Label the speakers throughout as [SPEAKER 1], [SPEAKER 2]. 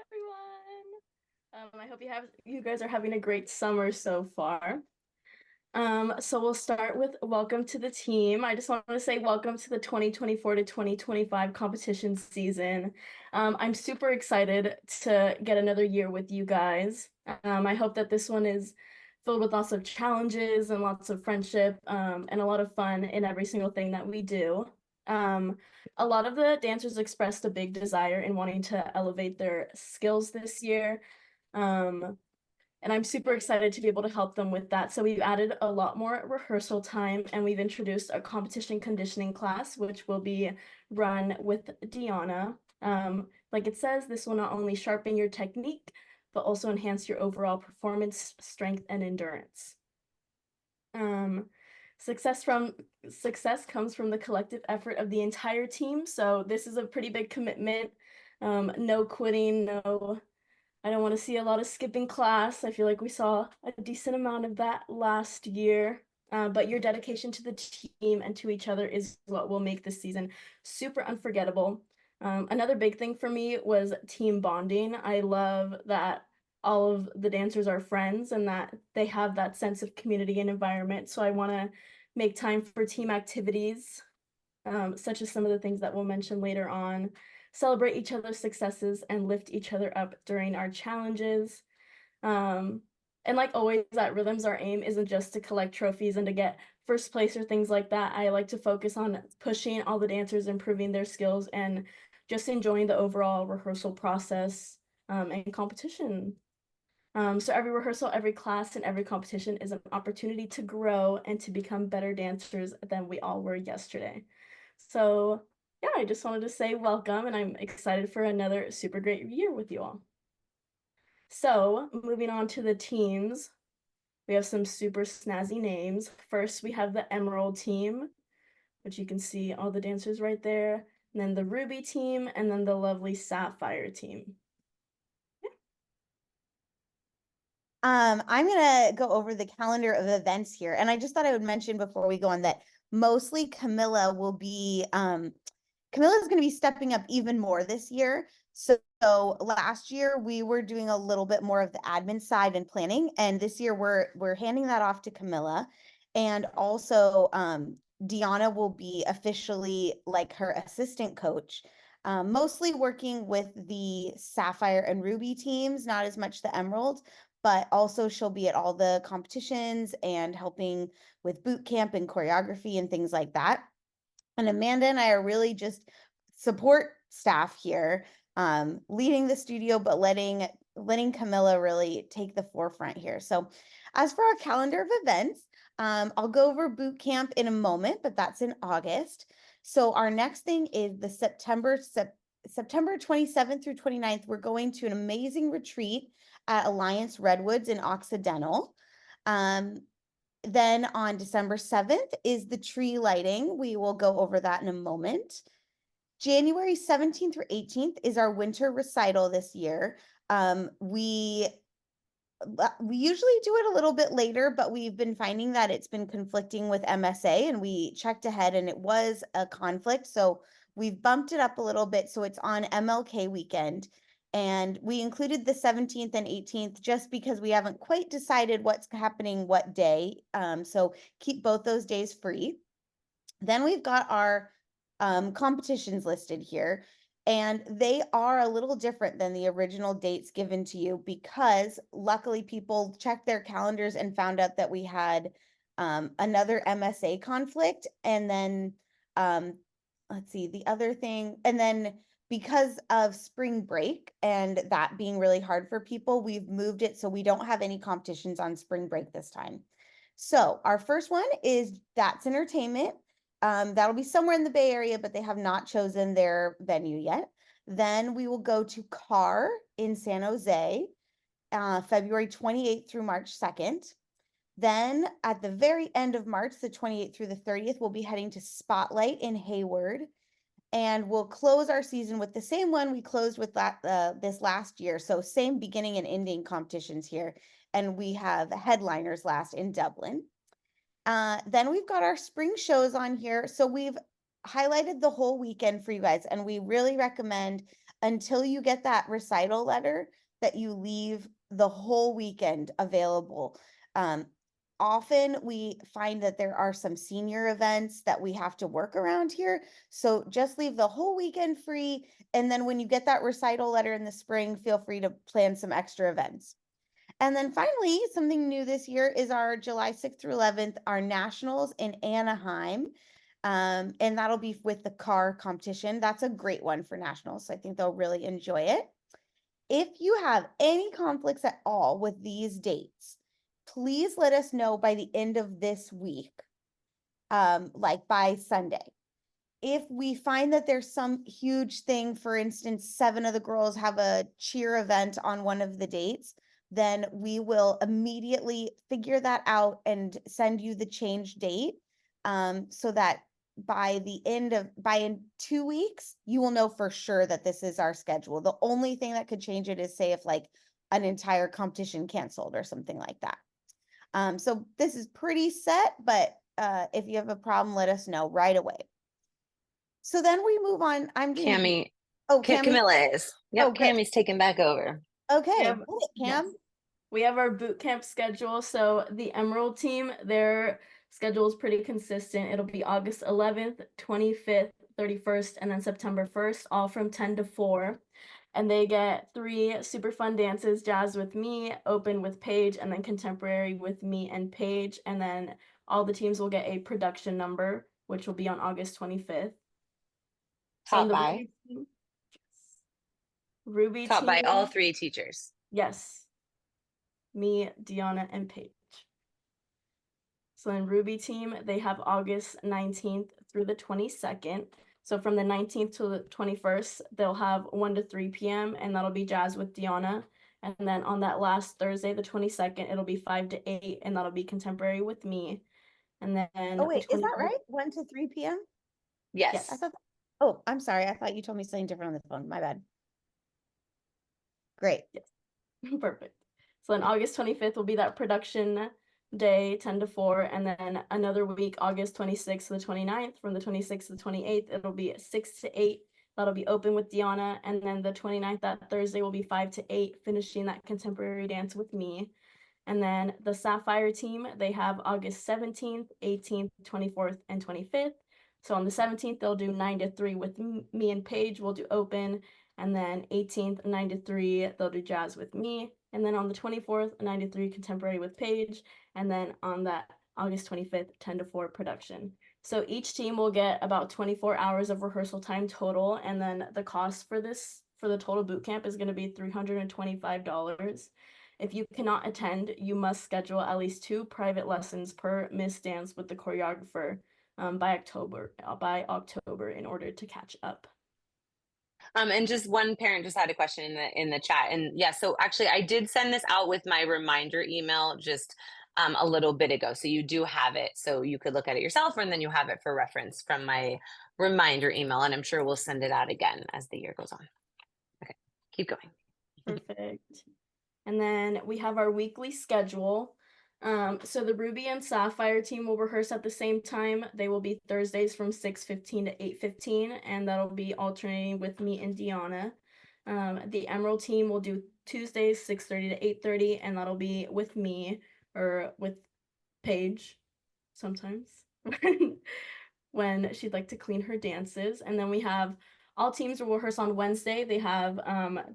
[SPEAKER 1] everyone. I hope you guys are having a great summer so far. So we'll start with welcome to the team. I just want to say welcome to the 2024 to 2025 competition season. I'm super excited to get another year with you guys. I hope that this one is filled with lots of challenges and lots of friendship, and a lot of fun in every single thing that we do. Um, a lot of the dancers expressed a big desire in wanting to elevate their skills this year. Um, and I'm super excited to be able to help them with that. So we've added a lot more rehearsal time and we've introduced a competition conditioning class, which will be run with Deanna. Like it says, this will not only sharpen your technique, but also enhance your overall performance, strength, and endurance. Um, success comes from the collective effort of the entire team. So this is a pretty big commitment. No quitting, no, I don't want to see a lot of skipping class. I feel like we saw a decent amount of that last year. But your dedication to the team and to each other is what will make this season super unforgettable. Another big thing for me was team bonding. I love that all of the dancers are friends and that they have that sense of community and environment. So I want to make time for team activities, such as some of the things that we'll mention later on, celebrate each other's successes, and lift each other up during our challenges. Um, and like always at Rhythms, our aim isn't just to collect trophies and to get first place or things like that. I like to focus on pushing all the dancers, improving their skills, and just enjoying the overall rehearsal process, and competition. So every rehearsal, every class, and every competition is an opportunity to grow and to become better dancers than we all were yesterday. So yeah, I just wanted to say welcome, and I'm excited for another super great year with you all. So moving on to the teams, we have some super snazzy names. First, we have the Emerald team, which you can see all the dancers right there, and then the Ruby team, and then the lovely Sapphire team.
[SPEAKER 2] I'm gonna go over the calendar of events here, and I just thought I would mention before we go on that mostly Camilla will be Camilla's going to be stepping up even more this year. So last year we were doing a little bit more of the admin side and planning, and this year we're handing that off to Camilla, and also Deanna will be officially like her assistant coach. Mostly working with the Sapphire and Ruby teams, not as much the Emerald, but also she'll be at all the competitions and helping with boot camp and choreography and things like that. And Amanda and I are really just support staff here, leading the studio, but letting Camilla really take the forefront here. So as for our calendar of events, I'll go over boot camp in a moment, but that's in August. So our next thing is the September 27th through 29th. We're going to an amazing retreat at Alliance Redwoods in Occidental. Then on December 7th is the tree lighting. We will go over that in a moment. January 17th through 18th is our winter recital this year. We usually do it a little bit later, but we've been finding that it's been conflicting with MSA, and we checked ahead and it was a conflict. So we've bumped it up a little bit. So it's on MLK weekend. And we included the 17th and 18th just because we haven't quite decided what's happening what day. So keep both those days free. Then we've got our competitions listed here. And they are a little different than the original dates given to you because luckily people checked their calendars and found out that we had another MSA conflict. And then let's see, the other thing, and then because of spring break and that being really hard for people, we've moved it so we don't have any competitions on spring break this time. So our first one is That's Entertainment. That'll be somewhere in the Bay Area, but they have not chosen their venue yet. Then we will go to CAR in San Jose, February 28th through March 2nd. Then at the very end of March, the 28th through the 30th, we'll be heading to Spotlight in Hayward. And we'll close our season with the same one we closed with this last year. So same beginning and ending competitions here. And we have headliners last in Dublin. Then we've got our spring shows on here. So we've highlighted the whole weekend for you guys, and we really recommend until you get that recital letter that you leave the whole weekend available. Often we find that there are some senior events that we have to work around here. So just leave the whole weekend free. And then when you get that recital letter in the spring, feel free to plan some extra events. And then finally, something new this year is our July 6th through 11th, our nationals in Anaheim. And that'll be with the car competition. That's a great one for nationals. So I think they'll really enjoy it. If you have any conflicts at all with these dates, please let us know by the end of this week, like by Sunday. If we find that there's some huge thing, for instance, 7 of the girls have a cheer event on one of the dates, then we will immediately figure that out and send you the change date, so that by in 2 weeks, you will know for sure that this is our schedule. The only thing that could change it is, say, if like an entire competition canceled or something like that. So this is pretty set, but if you have a problem, let us know right away. So then we move on.
[SPEAKER 3] Cami,
[SPEAKER 2] Cami.
[SPEAKER 3] Camilla is. Yep,
[SPEAKER 2] Oh, good.
[SPEAKER 3] Cami's taking back over.
[SPEAKER 2] Okay,
[SPEAKER 1] Yep.
[SPEAKER 2] hit it, Cam.
[SPEAKER 1] Yes. We have our boot camp schedule. So the Emerald team, their schedule is pretty consistent. It'll be August 11th, 25th, 31st, and then September 1st, all from 10 to 4. And they get 3 super fun dances: jazz with me, open with Paige, and then contemporary with me and Paige. And then all the teams will get a production number, which will be on August 25th.
[SPEAKER 3] Taught by?
[SPEAKER 1] Ruby
[SPEAKER 3] Taught by
[SPEAKER 1] team,
[SPEAKER 3] all 3 teachers.
[SPEAKER 1] yes. Me, Deanna, and Paige. So in Ruby team, they have August 19th through the 22nd. So from the 19th to the 21st, they'll have 1 to 3 p.m. and that'll be jazz with Deanna. And then on that last Thursday, the 22nd, it'll be 5 to 8 and that'll be contemporary with me. And then
[SPEAKER 2] Oh wait, is that right? 1 to 3 p.m.?
[SPEAKER 3] Yes.
[SPEAKER 2] I thought. Oh, I'm sorry. I thought you told me something different on the phone. My bad. Great.
[SPEAKER 1] Yes. Perfect. So then August 25th will be that production day, 10 to 4, and then another week, August 26th to the 29th. From the 26th to the 28th, it'll be 6 to 8. That'll be open with Deanna, and then the 29th, that Thursday, will be 5 to 8, finishing that contemporary dance with me. And then the Sapphire team, they have August 17th, 18th, 24th, and 25th. So on the 17th, they'll do 9 to 3 with me and Paige. We'll do open. And then 18th, 9 to 3, they'll do jazz with me. And then on the 24th, 9 to 3, contemporary with Paige. And then on that August 25th, 10 to 4, production. So each team will get about 24 hours of rehearsal time total. And then the cost for the total boot camp is going to be $325. If you cannot attend, you must schedule at least 2 private lessons per Miss Dance with the choreographer by October in order to catch up.
[SPEAKER 3] And just one parent just had a question in the chat, and yeah, so actually I did send this out with my reminder email just a little bit ago, so you do have it, so you could look at it yourself, and then you have it for reference from my reminder email, and I'm sure we'll send it out again as the year goes on. Okay, keep going.
[SPEAKER 1] Perfect. And then we have our weekly schedule. So the Ruby and Sapphire team will rehearse at the same time. They will be Thursdays from 6:15 to 8:15, and that'll be alternating with me and Deanna. The Emerald team will do Tuesdays 6:30 to 8:30, and that'll be with me or with Paige sometimes when she'd like to clean her dances. And then we have all teams will rehearse on Wednesday. They have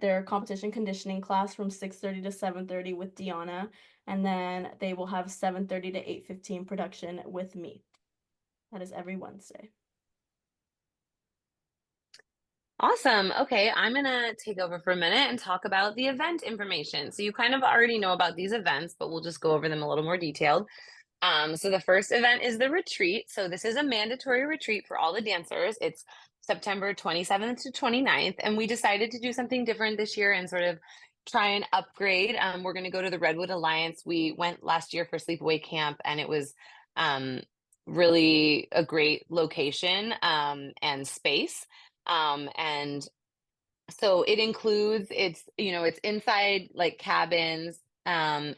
[SPEAKER 1] their competition conditioning class from 6:30 to 7:30 with Deanna. And then they will have 7:30 to 8:15 production with me. That is every Wednesday.
[SPEAKER 3] Awesome. Okay, I'm gonna take over for a minute and talk about the event information. So you kind of already know about these events, but we'll just go over them a little more detailed. So the first event is the retreat. So this is a mandatory retreat for all the dancers. It's September 27th to 29th, and we decided to do something different this year and sort of try and upgrade. We're going to go to the Redwood Alliance. We went last year for Sleepaway Camp, and it was really a great location and space. And so it includes, it's inside like cabins, and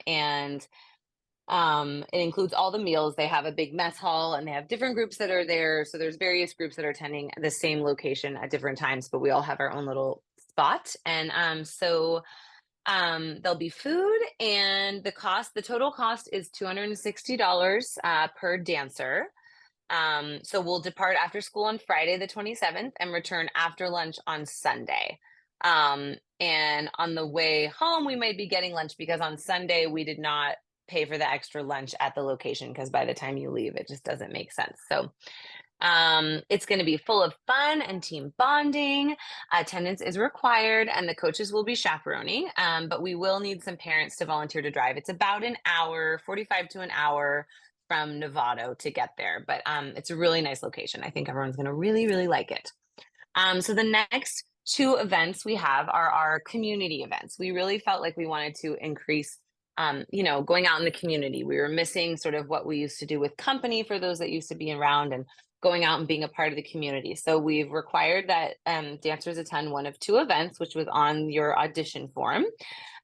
[SPEAKER 3] it includes all the meals. They have a big mess hall and they have different groups that are there. So there's various groups that are attending the same location at different times, but we all have our own little spot. And there'll be food, and the total cost is $260 per dancer. So we'll depart after school on Friday, the 27th, and return after lunch on Sunday. And on the way home, we might be getting lunch because on Sunday we did not pay for the extra lunch at the location because by the time you leave, it just doesn't make sense. So it's going to be full of fun and team bonding. Attendance is required, and the coaches will be chaperoning, but we will need some parents to volunteer to drive. It's about an hour, 45 to an hour from Novato to get there, but it's a really nice location. I think everyone's going to really, really like it. So the next two events we have are our community events. We really felt like we wanted to increase going out in the community. We were missing sort of what we used to do with company for those that used to be around, and going out and being a part of the community. So we've required that dancers attend one of two events, which was on your audition form.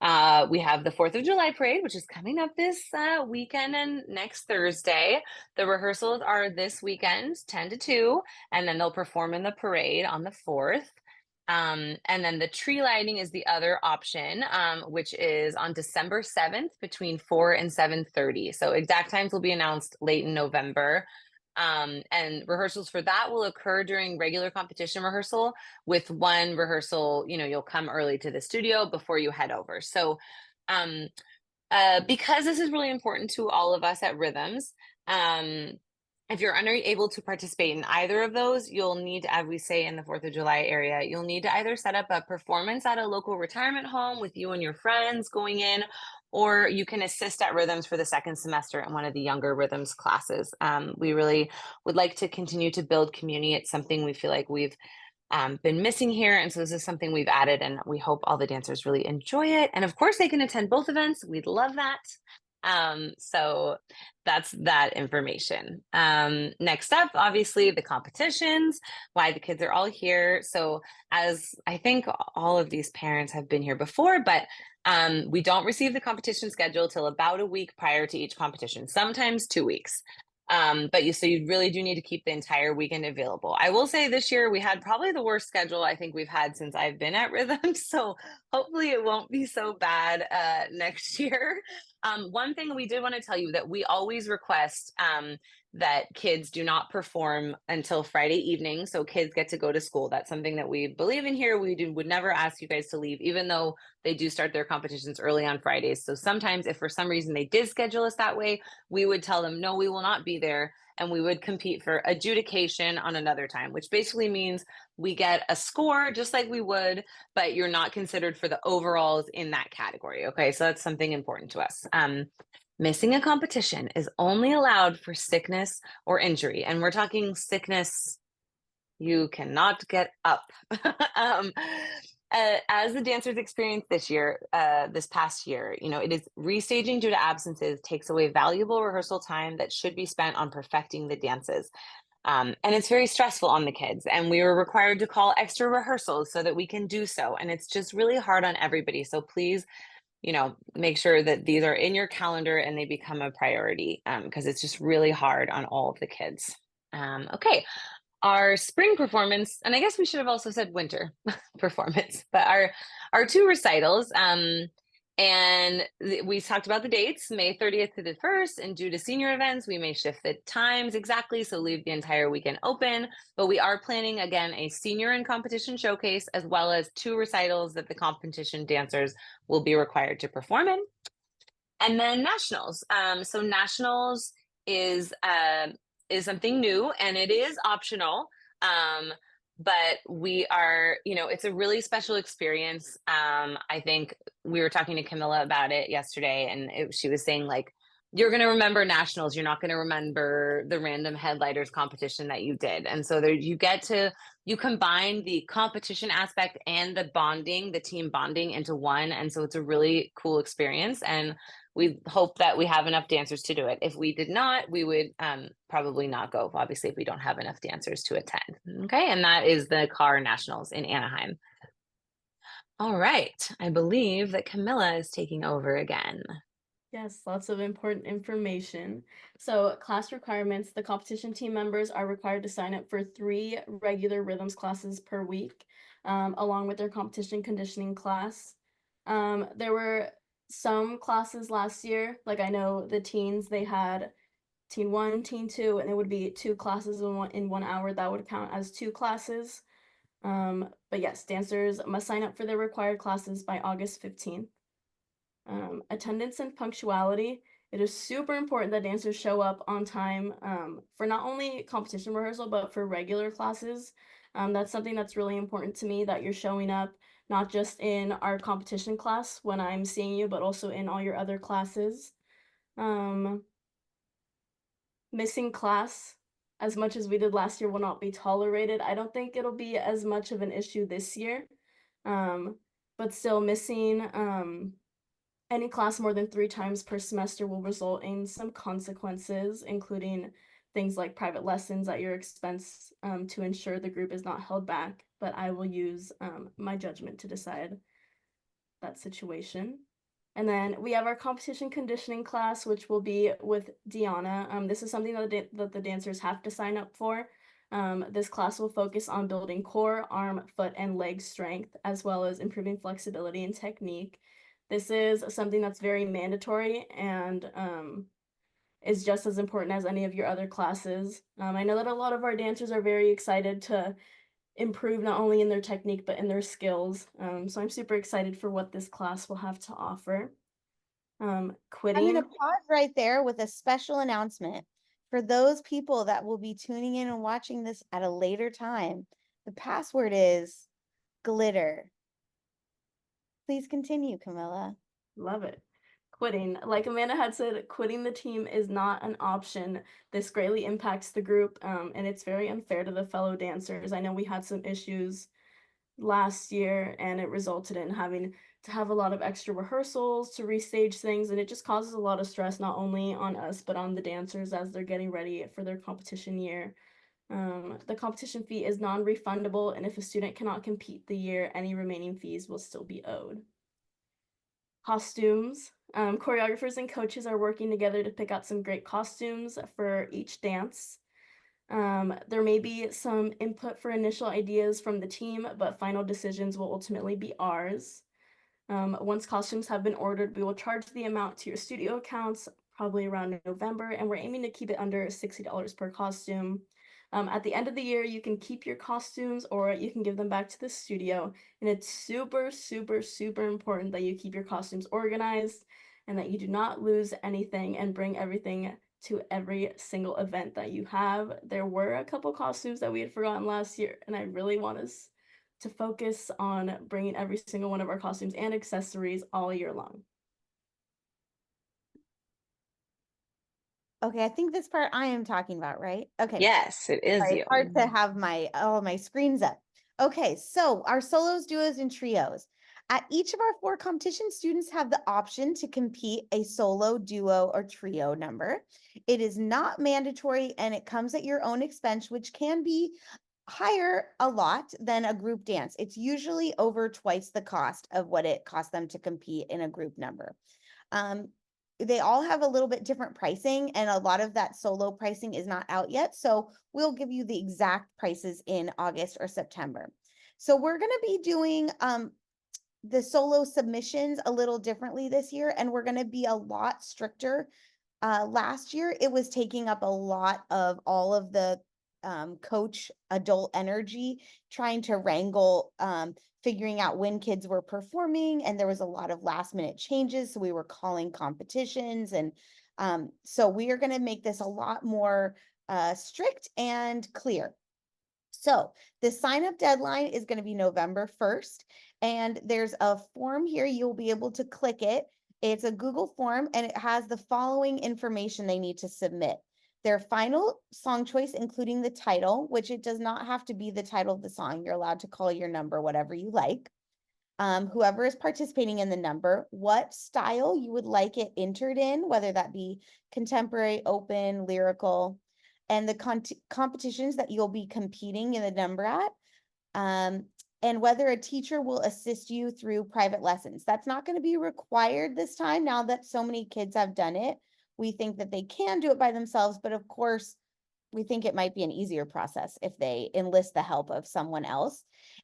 [SPEAKER 3] We have the 4th of July parade, which is coming up this weekend and next Thursday. The rehearsals are this weekend, 10 to 2, and then they'll perform in the parade on the 4th. And then the tree lighting is the other option, which is on December 7th between 4 and 7:30. So exact times will be announced late in November. And rehearsals for that will occur during regular competition rehearsal, with one rehearsal, you'll come early to the studio before you head over. So because this is really important to all of us at Rhythms, if you're unable to participate in either of those, you'll need, as we say in the 4th of July area, you'll need to either set up a performance at a local retirement home with you and your friends going in, or you can assist at Rhythms for the second semester in one of the younger Rhythms classes. We really would like to continue to build community. It's something we feel like we've been missing here. And so this is something we've added, and we hope all the dancers really enjoy it. And of course, they can attend both events. We'd love that. So that's that information. Next up, obviously, the competitions, why the kids are all here. So as I think all of these parents have been here before, but we don't receive the competition schedule till about a week prior to each competition, sometimes 2 weeks. So you really do need to keep the entire weekend available. I will say this year we had probably the worst schedule I think we've had since I've been at Rhythm. So hopefully it won't be so bad next year. One thing we did want to tell you that we always request that kids do not perform until Friday evening. So kids get to go to school. That's something that we believe in here. We would never ask you guys to leave, even though they do start their competitions early on Fridays. So sometimes if for some reason they did schedule us that way, we would tell them, no, we will not be there. And we would compete for adjudication on another time, which basically means we get a score just like we would, but you're not considered for the overalls in that category. Okay, so that's something important to us. Missing a competition is only allowed for sickness or injury. And we're talking sickness, you cannot get up. As the dancers experienced this past year, it is restaging due to absences takes away valuable rehearsal time that should be spent on perfecting the dances. And it's very stressful on the kids. And we were required to call extra rehearsals so that we can do so. And it's just really hard on everybody. So please, make sure that these are in your calendar and they become a priority, because it's just really hard on all of the kids. Okay. Our spring performance, and I guess we should have also said winter performance, but our two recitals, we talked about the dates, May 30th to the 1st, and due to senior events, we may shift the times exactly, so leave the entire weekend open, but we are planning, again, a senior and competition showcase, as well as 2 recitals that the competition dancers will be required to perform in. And then nationals. So nationals is something new, and it is optional. But we are, it's a really special experience. I think we were talking to Camilla about it yesterday, and she was saying, like, you're going to remember nationals. You're not going to remember the random headlighters competition that you did. And so there you combine the competition aspect and the team bonding into one. And so it's a really cool experience. And we hope that we have enough dancers to do it. If we did not, we would probably not go, obviously, if we don't have enough dancers to attend. Okay, and that is the CAR Nationals in Anaheim. All right, I believe that Camilla is taking over again.
[SPEAKER 1] Yes, lots of important information. So class requirements, the competition team members are required to sign up for 3 regular Rhythms classes per week. along with their competition conditioning class. There were some classes last year, like I know the teens, they had teen 1, teen 2, and it would be 2 classes in 1 hour. That would count as 2 classes. But yes, dancers must sign up for their required classes by August 15th. Attendance and punctuality. It is super important that dancers show up on time for not only competition rehearsal, but for regular classes. That's something that's really important to me, that you're showing up not just in our competition class when I'm seeing you, but also in all your other classes. Missing class as much as we did last year will not be tolerated. I don't think it'll be as much of an issue this year. But still, missing any class more than 3 times per semester will result in some consequences, including things like private lessons at your expense, to ensure the group is not held back. But I will use my judgment to decide that situation. And then we have our competition conditioning class, which will be with Deanna. This is something that the dancers have to sign up for. This class will focus on building core, arm, foot, and leg strength, as well as improving flexibility and technique. This is something that's very mandatory and is just as important as any of your other classes. I know that a lot of our dancers are very excited to improve not only in their technique but in their skills. So I'm super excited for what this class will have to offer.
[SPEAKER 2] I'm going
[SPEAKER 1] Quitting.
[SPEAKER 2] to pause right there with a special announcement. For those people that will be tuning in and watching this at a later time, the password is glitter. Please continue, Camilla.
[SPEAKER 1] Love it. Quitting. Like Amanda had said, quitting the team is not an option. This greatly impacts the group, and it's very unfair to the fellow dancers. I know we had some issues last year, and it resulted in having to have a lot of extra rehearsals to restage things, and it just causes a lot of stress, not only on us, but on the dancers as they're getting ready for their competition year. The competition fee is non-refundable, and if a student cannot compete the year, any remaining fees will still be owed. Costumes. Choreographers and coaches are working together to pick out some great costumes for each dance. There may be some input for initial ideas from the team, but final decisions will ultimately be ours. Once costumes have been ordered, we will charge the amount to your studio accounts probably around November, and we're aiming to keep it under $60 per costume. At the end of the year, you can keep your costumes or you can give them back to the studio. And it's super, super, super important that you keep your costumes organized and that you do not lose anything and bring everything to every single event that you have. There were a couple costumes that we had forgotten last year, and I really want us to focus on bringing every single one of our costumes and accessories all year long.
[SPEAKER 2] Okay, I think this part I am talking about, right? Okay.
[SPEAKER 3] Yes, it is
[SPEAKER 2] Sorry,
[SPEAKER 3] you.
[SPEAKER 2] it's hard to have my screens up. Okay, so our solos, duos, and trios. At each of our 4 competitions, students have the option to compete a solo, duo, or trio number. It is not mandatory and it comes at your own expense, which can be higher a lot than a group dance. It's usually over twice the cost of what it costs them to compete in a group number. They all have a little bit different pricing, and a lot of that solo pricing is not out yet. So we'll give you the exact prices in August or September. So we're going to be doing the solo submissions a little differently this year, and we're going to be a lot stricter. Last year, it was taking up a lot of all of the coach adult energy, trying to wrangle figuring out when kids were performing, and there was a lot of last minute changes. So we were calling competitions. And so we are going to make this a lot more strict and clear. So the sign up deadline is going to be November 1st. And there's a form here. You'll be able to click it. It's a Google form and it has the following information they need to submit. Their final song choice, including the title, which it does not have to be the title of the song. You're allowed to call your number whatever you like. Whoever is participating in the number, what style you would like it entered in, whether that be contemporary, open, lyrical, and the competitions that you'll be competing in the number at, and whether a teacher will assist you through private lessons. That's not going to be required this time now that so many kids have done it. We think that they can do it by themselves, but of course, we think it might be an easier process if they enlist the help of someone else.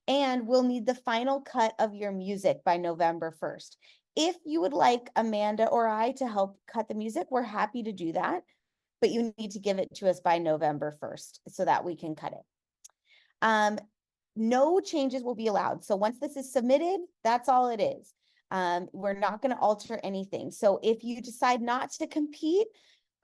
[SPEAKER 2] And we'll need the final cut of your music by November 1st. If you would like Amanda or I to help cut the music, we're happy to do that, but you need to give it to us by November 1st so that we can cut it. No changes will be allowed. So once this is submitted, that's all it is. We're not going to alter anything. So if you decide not to compete,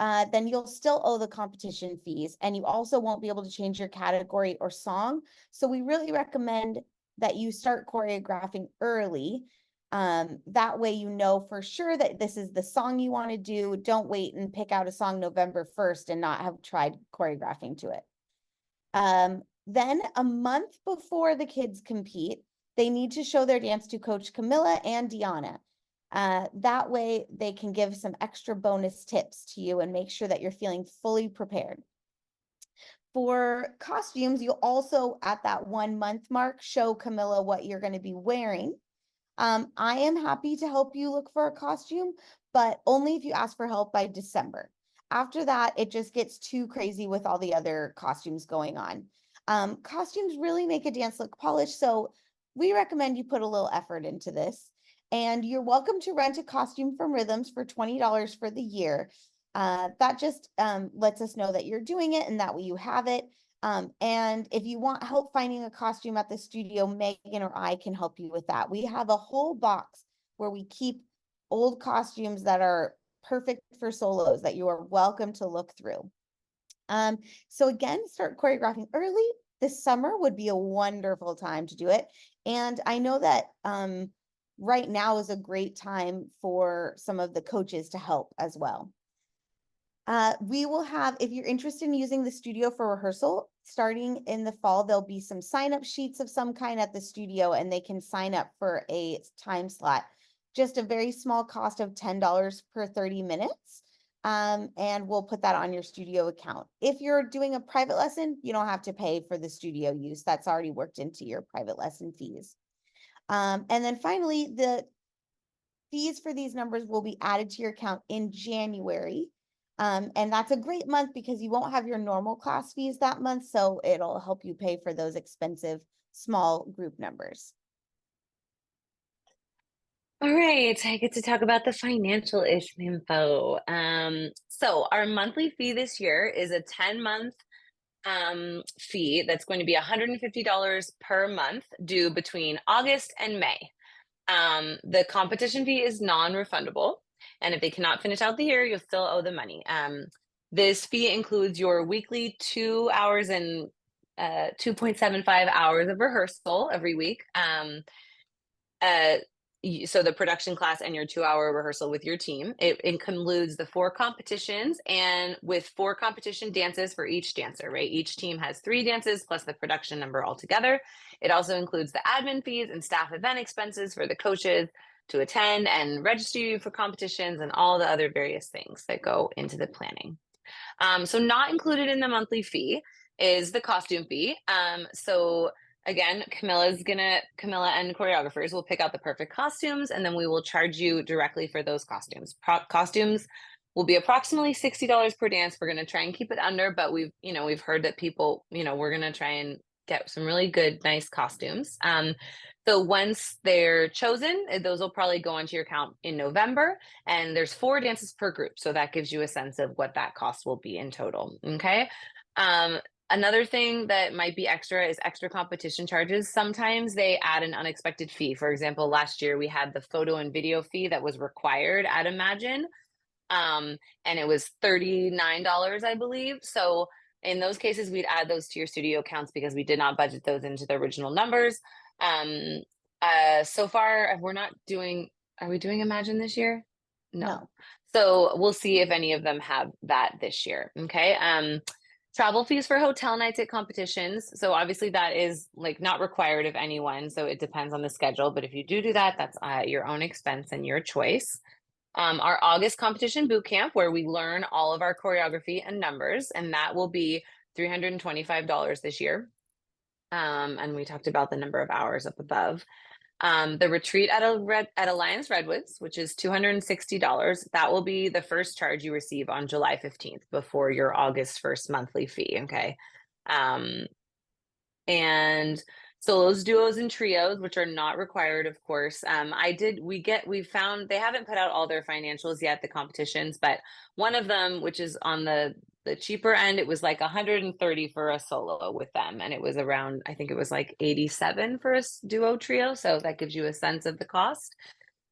[SPEAKER 2] then you'll still owe the competition fees, and you also won't be able to change your category or song. So we really recommend that you start choreographing early. That way you know for sure that this is the song you want to do. Don't wait and pick out a song November 1st and not have tried choreographing to it. Then a month before the kids compete, they need to show their dance to Coach Camilla and Deanna. That way they can give some extra bonus tips to you and make sure that you're feeling fully prepared. For costumes, you'll also at that 1 month mark show Camilla what you're going to be wearing. I am happy to help you look for a costume, but only if you ask for help by December. After that, it just gets too crazy with all the other costumes going on. Costumes really make a dance look polished, so we recommend you put a little effort into this. And you're welcome to rent a costume from Rhythms for $20 for the year. That just lets us know that you're doing it and that way you have it. And if you want help finding a costume at the studio, Megan or I can help you with that. We have a whole box where we keep old costumes that are perfect for solos that you are welcome to look through. So again, start choreographing early. This summer would be a wonderful time to do it. And I know that right now is a great time for some of the coaches to help as well. We will have, if you're interested in using the studio for rehearsal, starting in the fall, there'll be some sign-up sheets of some kind at the studio, and they can sign up for a time slot. Just a very small cost of $10 per 30 minutes. And we'll put that on your studio account. If you're doing a private lesson, you don't have to pay for the studio use. That's already worked into your private lesson fees. And then finally, the fees for these numbers will be added to your account in January. And that's a great month because you won't have your normal class fees that month. So it'll help you pay for those expensive small group numbers.
[SPEAKER 3] All right, I get to talk about the financial info. So our monthly fee this year is a 10-month fee that's going to be $150 per month due between August and May. The competition fee is non-refundable, and if they cannot finish out the year, you'll still owe the money. This fee includes your weekly 2 hours and 2.75 hours of rehearsal every week. So the production class and your 2-hour rehearsal with your team. It includes the 4 competitions, and with 4 competition dances for each dancer, right? Each team has 3 dances plus the production number altogether. It also includes the admin fees and staff event expenses for the coaches to attend and register you for competitions and all the other various things that go into the planning. So not included in the monthly fee is the costume fee. So again, Camilla and choreographers will pick out the perfect costumes, and then we will charge you directly for those costumes. Costumes will be approximately $60 per dance. We're going to try and keep it under, but we've heard that people, we're going to try and get some really good, nice costumes. So once they're chosen, those will probably go onto your account in November, and there's 4 dances per group. So that gives you a sense of what that cost will be in total. Okay. Another thing that might be extra is extra competition charges. Sometimes they add an unexpected fee. For example, last year we had the photo and video fee that was required at Imagine, and it was $39, I believe. So in those cases, we'd add those to your studio accounts because we did not budget those into the original numbers. So far, are we doing Imagine this year? No. So we'll see if any of them have that this year. Okay. Travel fees for hotel nights at competitions. So obviously that is not required of anyone. So it depends on the schedule. But if you do that, that's your own expense and your choice. Our August competition boot camp, where we learn all of our choreography and numbers, and that will be $325 this year. And we talked about the number of hours up above. The retreat at Alliance Redwoods, which is $260, that will be the first charge you receive on July 15th before your August 1st monthly fee. Okay. And solos, duos, and trios, which are not required, of course. We found they haven't put out all their financials yet, the competitions, but one of them, which is on the cheaper end, it was like 130 for a solo with them, and it was around, I think it was like 87 for a duo trio. So that gives you a sense of the cost.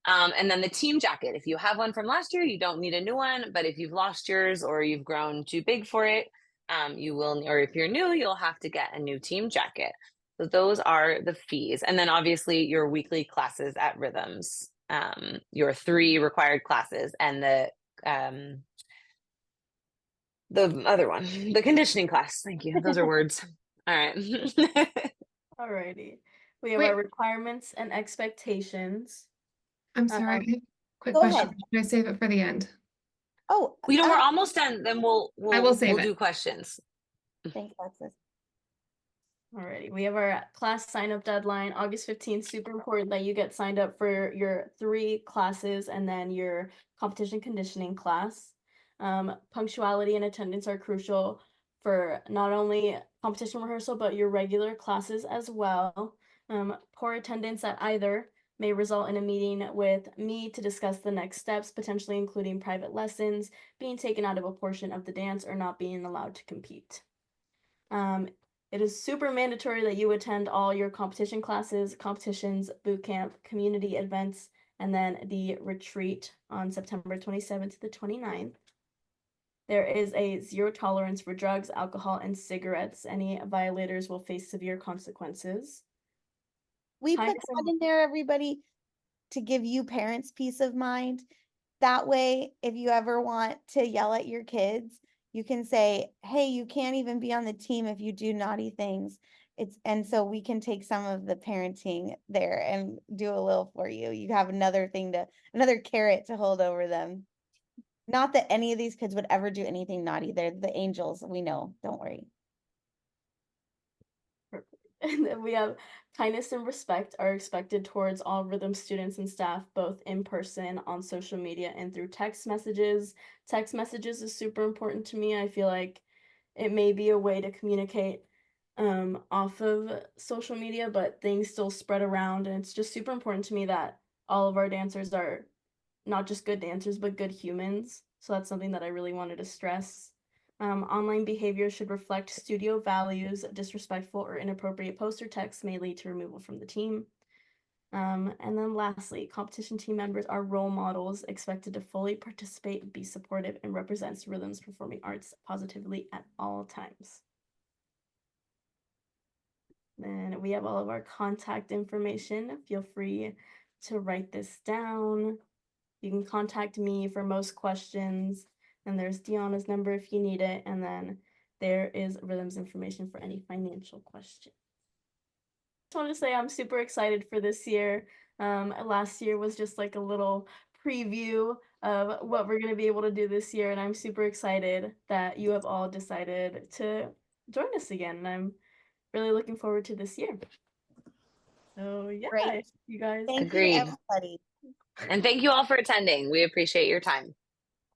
[SPEAKER 3] And then the team jacket, if you have one from last year, you don't need a new one, but if you've lost yours or you've grown too big for it, you will, or if you're new, you'll have to get a new team jacket. So those are the fees. And then obviously your weekly classes at Rhythms, your 3 required classes, and the other one, the conditioning class. Thank you. Those are words. All right.
[SPEAKER 1] Alrighty. We have
[SPEAKER 4] Wait.
[SPEAKER 1] our requirements and expectations.
[SPEAKER 4] I'm sorry, I have a quick
[SPEAKER 2] Go
[SPEAKER 4] question.
[SPEAKER 2] ahead.
[SPEAKER 4] Should I save it for the end?
[SPEAKER 2] Oh,
[SPEAKER 3] We're almost done. Then we'll
[SPEAKER 4] save it.
[SPEAKER 3] do questions.
[SPEAKER 2] thanks, Alexis.
[SPEAKER 1] Alrighty, we have our class sign up deadline, August 15th. Super important that you get signed up for your 3 classes and then your competition conditioning class. Punctuality and attendance are crucial for not only competition rehearsal, but your regular classes as well. Poor attendance at either may result in a meeting with me to discuss the next steps, potentially including private lessons, being taken out of a portion of the dance, or not being allowed to compete. It is super mandatory that you attend all your competition classes, competitions, boot camp, community events, and then the retreat on September 27th to the 29th. There is a 0 tolerance for drugs, alcohol, and cigarettes. Any violators will face severe consequences.
[SPEAKER 2] We
[SPEAKER 1] Hi,
[SPEAKER 2] put that in there, everybody, to give you parents peace of mind. That way, if you ever want to yell at your kids, you can say, hey, you can't even be on the team if you do naughty things. And so we can take some of the parenting there and do a little for you. You have another carrot to hold over them. Not that any of these kids would ever do anything naughty. They're the angels, we know. Don't worry.
[SPEAKER 1] And then we have kindness and respect are expected towards all Rhythm students and staff, both in person, on social media, and through text messages. Text messages is super important to me. I feel like it may be a way to communicate off of social media, but things still spread around, and it's just super important to me that all of our dancers are not just good dancers, but good humans. So that's something that I really wanted to stress. Online behavior should reflect studio values. Disrespectful or inappropriate post or text may lead to removal from the team. And then lastly, competition team members are role models, expected to fully participate, be supportive, and represents Rhythm's performing arts positively at all times. Then we have all of our contact information. Feel free to write this down. You can contact me for most questions, and there's Deanna's number if you need it, and then there is Rhythm's information for any financial questions. I just want to say I'm super excited for this year. Last year was just like a little preview of what we're going to be able to do this year, and I'm super excited that you have all decided to join us again, and I'm really looking forward to this year. So yeah,
[SPEAKER 2] Great.
[SPEAKER 1] you guys.
[SPEAKER 2] Thank
[SPEAKER 3] Agreed.
[SPEAKER 2] you, everybody.
[SPEAKER 3] And thank you all for attending. We appreciate your time.